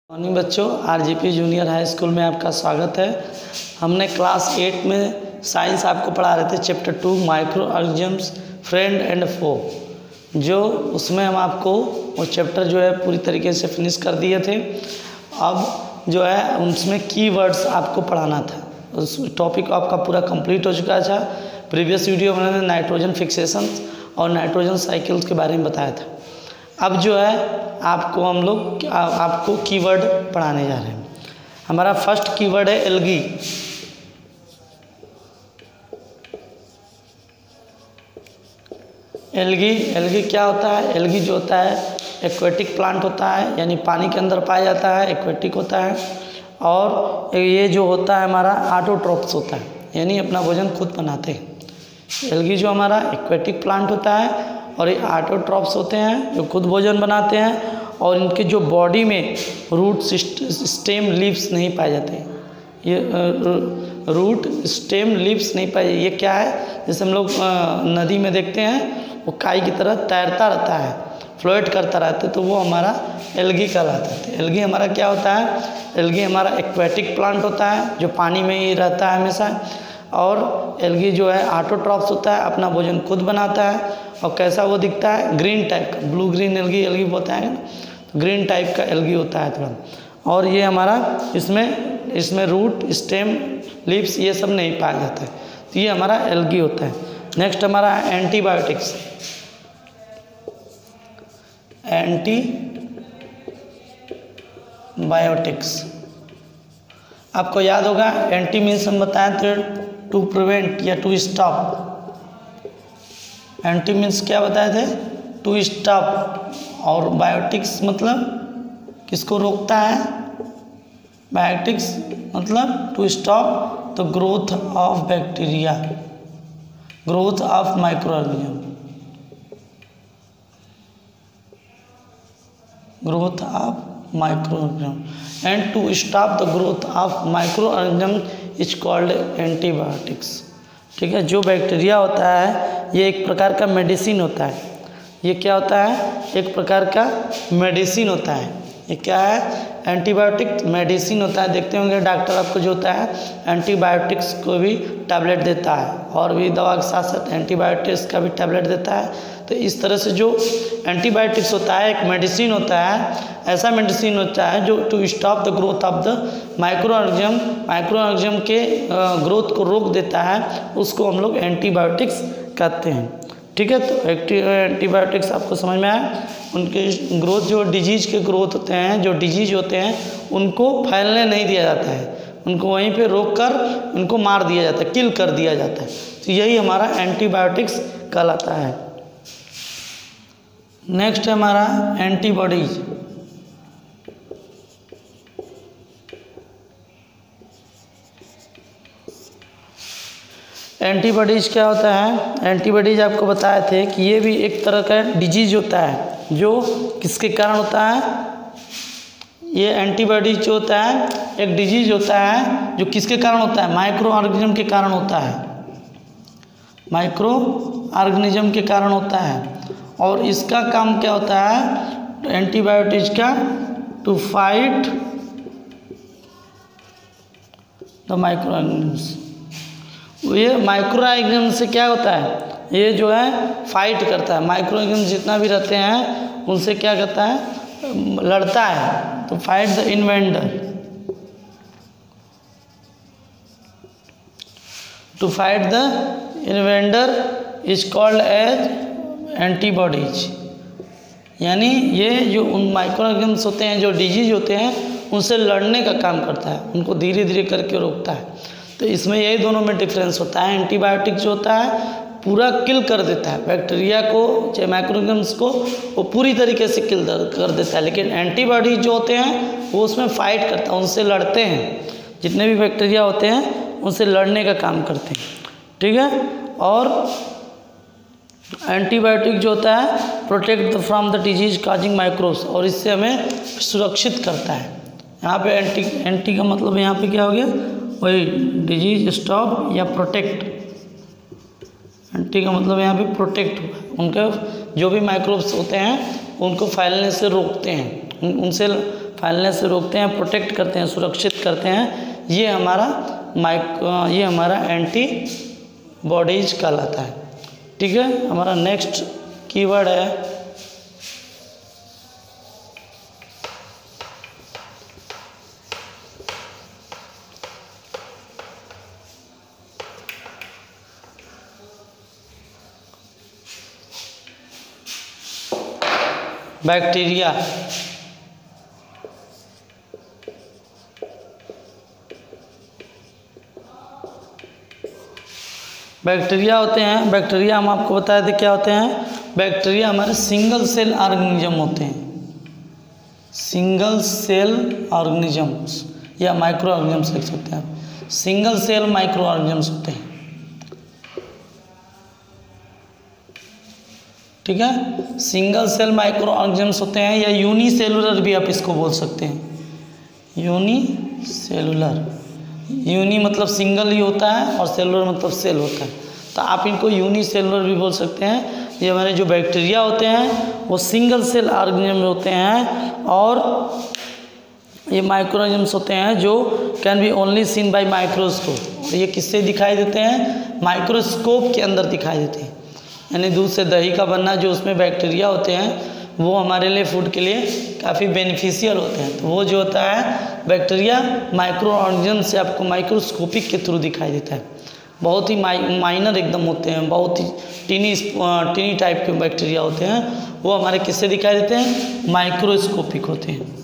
Morning बच्चों, RGP junior high school में आपका स्वागत है। हमने क्लास 8 में साइंस आपको पढ़ा रहे थे chapter 2 microorganisms friend and foe, जो उसमें हम आपको वो चैप्टर जो है पूरी तरीके से फिनिश कर दिए थे। अब जो है उसमें कीवर्ड्स आपको पढ़ाना था। उस टॉपिक आपका पूरा कंप्लीट हो चुका था। प्रीवियस वीडियो में मैंने नाइट्रोजन फिक्सेशन और नाइट्रोजन साइकिल्स के बारे में बताया था। अब जो है आपको कीवर्ड पढ़ाने जा रहे हैं। हमारा फर्स्ट कीवर्ड है एल्गी। एल्गी क्या होता है? एल्गी जो होता है एक्वेटिक प्लांट होता है, यानी पानी के अंदर पाया जाता है, एक्वेटिक होता है। और ये जो होता है हमारा ऑटोट्रॉप्स होता है, यानी अपना भोजन खुद बनाते हैं। एल्गी जो हमारा एक्वेटिक प्लांट होता है और ये ऑटोट्रॉप्स होते हैं जो खुद भोजन बनाते हैं, और इनके जो बॉडी में रूट स्टेम लीव्स नहीं पाए जाते। ये रूट स्टेम लीव्स नहीं पाए। ये क्या है? जैसे हम लोग नदी में देखते हैं वो काई की तरह तैरता रहता है, फ्लोट करता रहता है, तो वो हमारा एल्गी कहलाता है। एल्गी हमारा क्या होता है? एल्गी हमारा एक्वेटिक प्लांट होता है जो पानी में ही रहता है हमेशा। और एल्गी जो है ऑटोट्रॉप्स होता है, अपना भोजन खुद बनाता है। और कैसा वो दिखता है? ग्रीन टाइप का, ब्लू ग्रीन एल्गी बोलते हैं ना, तो ग्रीन टाइप का एल्गी होता है थोड़ा। और ये हमारा इसमें रूट स्टेम लीव्स ये सब नहीं पाया जाता है, तो ये हमारा एल्गी होता है। नेक्स्ट हमारा एंटीबायोटिक्स। एंटीबायोटिक्स आपको याद होगा, एंटी मीन्स हम बताएं तो टू प्रिवेंट या टू स्टॉप। एंटी मीन्स क्या बताए थे? To stop. और बायोटिक्स मतलब किसको रोकता है? बायोटिक्स मतलब to stop the growth of bacteria, growth of micro organism, growth of micro organism. And to stop the growth of micro organism is called antibiotics. ठीक है, जो बैक्टीरिया होता है ये एक प्रकार का मेडिसिन होता है। ये क्या होता है? एक प्रकार का मेडिसिन होता है। ये क्या है? एंटीबायोटिक मेडिसिन होता है। देखते होंगे डॉक्टर आपको जो होता है एंटीबायोटिक्स को भी टैबलेट देता है, और भी दवा के साथ साथ एंटीबायोटिक्स का भी टैबलेट देता है। तो इस तरह से जो एंटीबायोटिक्स होता है एक मेडिसिन होता है, ऐसा मेडिसिन होता है जो to stop the growth of the micro organism के ग्रोथ को रोक देता है, उसको हम लोग एंटीबायोटिक्स कहते हैं। ठीक है, तो एंटीबायोटिक्स आपको समझ में आया। उनके ग्रोथ जो डिजीज के ग्रोथ होते हैं, जो डिजीज होते हैं उनको फैलने नहीं दिया जाता है, उनको वहीं पे रोक कर उनको मार दिया जाता है, किल कर दिया जाता है। तो यही हमारा एंटीबायोटिक्स कहलाता है। नेक्स्ट है हमारा एंटीबॉडीज। एंटीबॉडीज क्या होता है? एंटीबॉडीज आपको बताए थे कि ये भी एक तरह का डिजीज होता है जो किसके कारण होता है? ये एंटीबॉडीज जो होता है एक डिजीज होता है जो किसके कारण होता है? माइक्रो ऑर्गेनिज्म के कारण होता है, माइक्रो ऑर्गेनिज्म के कारण होता है। और इसका काम क्या होता है एंटीबायोटिक्स का? To fight the micro organisms. ये माइक्रो ऑर्गेनिज्म से क्या होता है? ये जो है फाइट करता है, माइक्रो ऑर्गेनिज्म जितना भी रहते हैं उनसे क्या करता है? लड़ता है। तो fight the invader, to fight the invader is called as antibodies. यानी ये जो उन माइक्रो ऑर्गेनिज्म्स होते हैं जो डिजीज होते हैं उनसे लड़ने का काम करता है, उनको धीरे धीरे करके रोकता है। तो इसमें यही दोनों में डिफरेंस होता है। एंटीबायोटिक जो होता है पूरा किल कर देता है बैक्टीरिया को, चाहे माइक्रो ऑर्गेनिज्म्स को, वो पूरी तरीके से किल कर देता है। लेकिन एंटीबॉडी जो होते हैं वो उसमें फाइट करता है, उनसे लड़ते हैं। जितने भी बैक्टीरिया होते हैं उनसे लड़ने का काम करते हैं। ठीक है, और एंटीबायोटिक जो होता है protect from the disease causing microbes, और इससे हमें सुरक्षित करता है। यहाँ पे एंटी का मतलब यहाँ पे क्या हो गया? वही डिजीज स्टॉप या प्रोटेक्ट। एंटी का मतलब यहाँ पे प्रोटेक्ट हुआ, उनके जो भी माइक्रोब्स होते हैं उनको फैलने से रोकते हैं, उनसे फैलने से रोकते हैं, प्रोटेक्ट करते हैं, सुरक्षित करते हैं, ये हमारा एंटीबॉडीज कहलाता है। ठीक है, हमारा नेक्स्ट कीवर्ड है बैक्टीरिया। बैक्टीरिया होते हैं, बैक्टीरिया हम आपको बताए थे क्या होते हैं। बैक्टीरिया हमारे सिंगल सेल ऑर्गेनिज्म होते हैं, सिंगल सेल ऑर्गेनिजम्स या माइक्रो ऑर्गेनिजम्स लिख सकते हैं आप। सिंगल सेल माइक्रो ऑर्गेनिजम्स होते हैं। ठीक है, सिंगल सेल माइक्रो ऑर्गेनिजम्स होते हैं, या यूनिसेलुलर भी आप इसको बोल सकते हैं। यूनिसेलुलर, यूनि मतलब सिंगल ही होता है और सेलुलर मतलब सेल होता है, तो आप इनको यूनिसेलुलर भी बोल सकते हैं। ये हमारे जो बैक्टीरिया होते हैं वो सिंगल सेल ऑर्गेनिज्म होते हैं, और ये माइक्रो ऑर्गेनिजम्स होते हैं जो can be only seen by microscope. ये किससे दिखाई देते हैं? माइक्रोस्कोप के अंदर दिखाई देते हैं। यानी दूध से दही का बनना, जो उसमें बैक्टीरिया होते हैं वो हमारे लिए फूड के लिए काफ़ी बेनिफिशियल होते हैं। तो वो जो होता है बैक्टीरिया माइक्रो ऑर्गेनिज्म से आपको माइक्रोस्कोपिक के थ्रू दिखाई देता है। बहुत ही माइनर एकदम होते हैं, बहुत ही टीनी टाइप के बैक्टीरिया होते हैं, वो हमारे किससे दिखाई देते हैं? माइक्रोस्कोपिक होते हैं।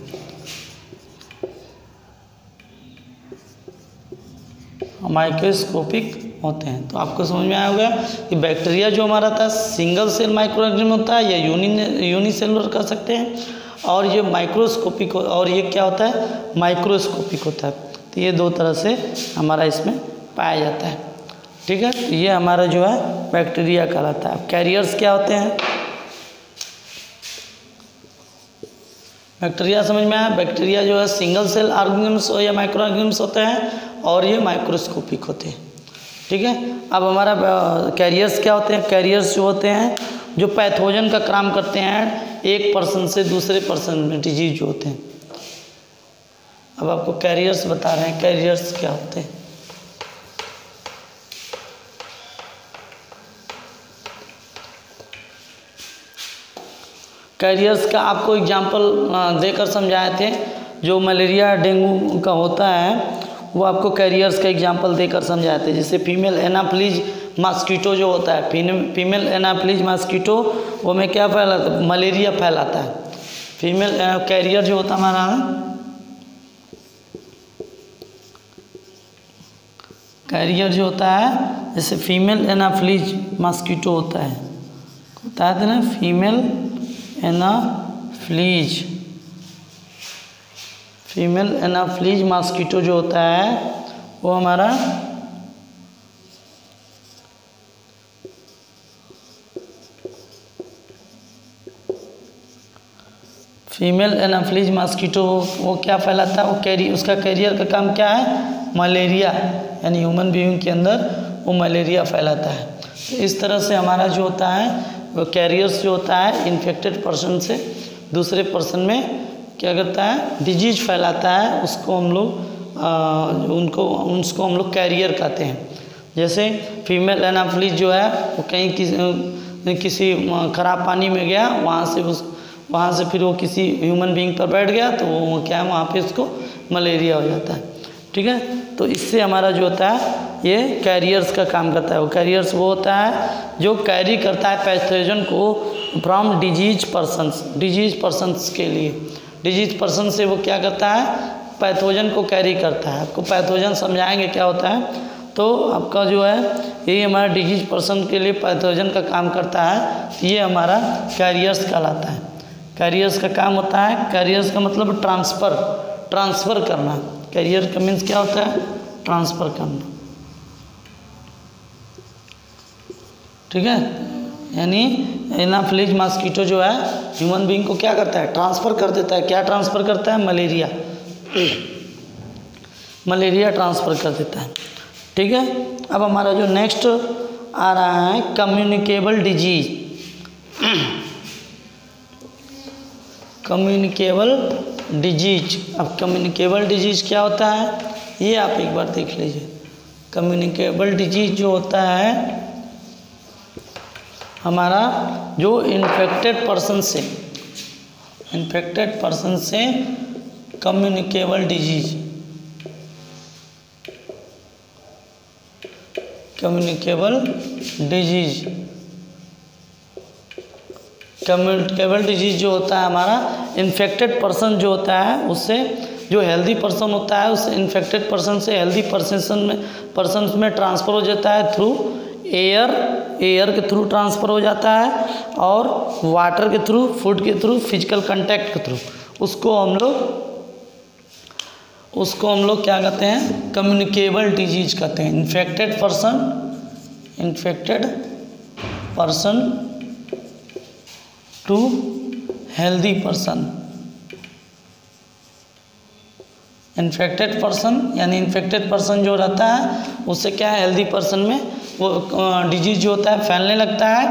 माइक्रोस्कोपिक होते हैं। तो आपको समझ में आया होगा कि बैक्टीरिया जो हमारा था सिंगल सेल माइक्रो ऑर्गेनिज्म होता है, या यूनिसेलुलर कर सकते हैं, और ये माइक्रोस्कोपिक और ये क्या होता है? माइक्रोस्कोपिक होता है। तो ये दो तरह से हमारा इसमें पाया जाता है। ठीक है, ये हमारा जो है बैक्टीरिया कहलाता है। अब कैरियर्स क्या होते हैं? बैक्टीरिया समझ में आया। बैक्टीरिया जो है सिंगल सेल ऑर्गेनिजम्स या माइक्रो ऑर्गेनिजम्स होते हैं, और ये माइक्रोस्कोपिक होते हैं। ठीक है, अब हमारा कैरियर्स क्या होते हैं? कैरियर्स जो होते हैं जो पैथोजन का काम करते हैं एक पर्सन से दूसरे पर्सन में, डिजीज जो होते हैं। अब आपको कैरियर्स बता रहे हैं, कैरियर्स क्या होते हैं। कैरियर्स का आपको एग्जाम्पल देकर समझाए थे। जो मलेरिया डेंगू का होता है वो आपको कैरियर्स का एग्जाम्पल देकर समझाए थे। जैसे फीमेल एनाफ्लीज मॉस्किटो जो होता है, फीमेल एनाफ्लीज मॉस्किटो वो में क्या फैलाता है? मलेरिया फैलाता है। फीमेल कैरियर जो होता है हमारा, कैरियर जो होता है जैसे फीमेल एनाफ्लीज मॉस्किटो होता है, बताया था ना, फीमेल एनाफ्लीज मॉस्किटो जो होता है वो हमारा फीमेल एनाफ्लीज मॉस्किटो वो क्या फैलाता है? वो उसका कैरियर का काम क्या है? मलेरिया, यानी ह्यूमन बीइंग के अंदर वो मलेरिया फैलाता है। तो इस तरह से हमारा जो होता है वो कैरियर्स जो होता है इन्फेक्टेड पर्सन से दूसरे पर्सन में क्या करता है? डिजीज फैलाता है। उसको हम लोग उसको हम लोग कैरियर कहते हैं। जैसे फीमेल एनाफ्लीज जो है वो कहीं किसी खराब पानी में गया, वहाँ से फिर वो किसी ह्यूमन बीइंग पर बैठ गया, तो वो क्या है वहाँ पे उसको मलेरिया हो जाता है। ठीक है, तो इससे हमारा जो होता है ये कैरियर्स का काम करता है। वो कैरियर्स वो होता है जो कैरी करता है पैथोजन को फ्रॉम डिजीज पर्सन्स के लिए। डिजीज पर्सन से वो क्या करता है? पैथोजन को कैरी करता है। आपको पैथोजन समझाएंगे क्या होता है। तो आपका जो है यही हमारा डिजीज पर्सन के लिए पैथोजन का काम करता है। ये हमारा कैरियर्स कहलाता है। कैरियर्स का काम होता है, कैरियर्स का मतलब ट्रांसफ़र करना। कैरियर का मीन्स क्या होता है? ट्रांसफ़र करना। ठीक है, यानी एनाफ्लीज मॉस्किटो जो है ह्यूमन बीइंग को क्या करता है? ट्रांसफ़र कर देता है। क्या ट्रांसफ़र करता है? मलेरिया। मलेरिया ट्रांसफ़र कर देता है। ठीक है, अब हमारा जो नेक्स्ट आ रहा है कम्युनिकेबल डिजीज। Communicable disease. अब कम्युनिकेबल डिजीज क्या होता है ये आप एक बार देख लीजिए। कम्युनिकेबल डिजीज जो होता है हमारा जो इन्फेक्टेड पर्सन से कम्युनिकेबल डिजीज, कम्युनिकेबल डिजीज जो होता है हमारा इन्फेक्टेड पर्सन जो होता है उससे, जो हेल्दी पर्सन होता है उस इन्फेक्टेड पर्सन से हेल्दी पर्सन में ट्रांसफ़र हो जाता है थ्रू एयर के थ्रू ट्रांसफ़र हो जाता है, और वाटर के थ्रू, फूड के थ्रू, फिजिकल कांटेक्ट के थ्रू। उसको हम लोग क्या कहते हैं, कम्युनिकेबल डिजीज कहते हैं। Infected person to healthy person. Infected person यानी इन्फेक्टेड पर्सन जो रहता है उससे क्या है, हेल्दी पर्सन में वो डिजीज जो होता है फैलने लगता है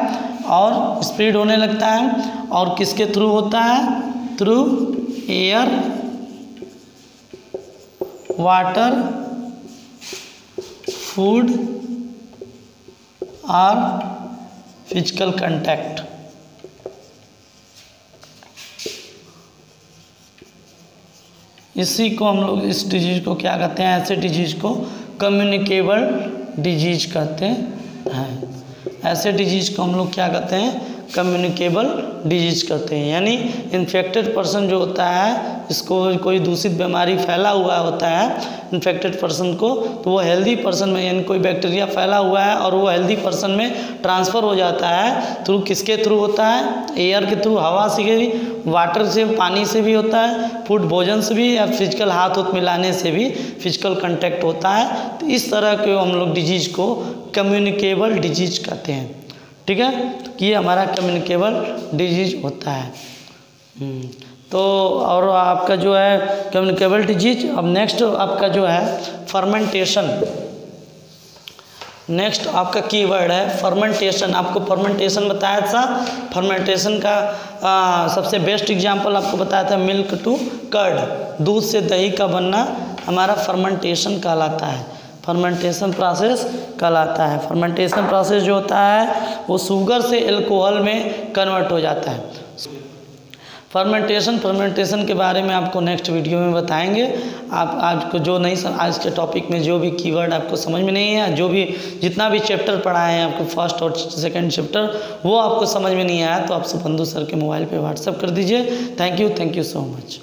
और स्प्रेड होने लगता है। और किसके थ्रू होता है, थ्रू एयर, वाटर, फूड और फिजिकल कांटेक्ट। इसी को हम लोग, इस डिजीज को क्या कहते हैं, ऐसे डिजीज को कम्युनिकेबल डिजीज कहते हैं। ऐसे डिजीज को हम लोग क्या कहते हैं, कम्युनिकेबल डिजीज कहते हैं। यानी इन्फेक्टेड पर्सन जो होता है, इसको कोई दूषित बीमारी फैला हुआ होता है इन्फेक्टेड पर्सन को, तो वो हेल्दी पर्सन में, यानी कोई बैक्टीरिया फैला हुआ है और वो हेल्दी पर्सन में ट्रांसफ़र हो जाता है। थ्रू किसके थ्रू होता है, एयर के थ्रू, हवा से भी, वाटर से, पानी से भी होता है, फूड भोजन से भी, या फिजिकल हाथ मिलाने से भी फिजिकल कांटेक्ट होता है। तो इस तरह के हम लोग डिजीज को कम्युनिकेबल डिजीज कहते हैं। ठीक है, तो ये हमारा कम्युनिकेबल डिजीज होता है। तो और आपका जो है कम्युनिकेबल डिजीज। अब नेक्स्ट आपका जो है फर्मेंटेशन। नेक्स्ट आपका कीवर्ड है फर्मेंटेशन। आपको फर्मेंटेशन बताया था, फर्मेंटेशन का सबसे बेस्ट एग्जांपल आपको बताया था मिल्क टू कर्ड, दूध से दही का बनना हमारा फर्मेंटेशन कहलाता है। फर्मेंटेशन प्रोसेस कहलाता है। फर्मेंटेशन प्रोसेस जो होता है वो शुगर से अल्कोहल में कन्वर्ट हो जाता है। फर्मेंटेशन के बारे में आपको नेक्स्ट वीडियो में बताएंगे। आप आपको जो नहीं, आज के टॉपिक में जो भी कीवर्ड आपको समझ में नहीं है, जो भी जितना भी चैप्टर पढ़ाए हैं आपको फर्स्ट और सेकंड चैप्टर, वो आपको समझ में नहीं आया तो आप सुबंधु सर के मोबाइल पे व्हाट्सएप कर दीजिए। Thank you so much.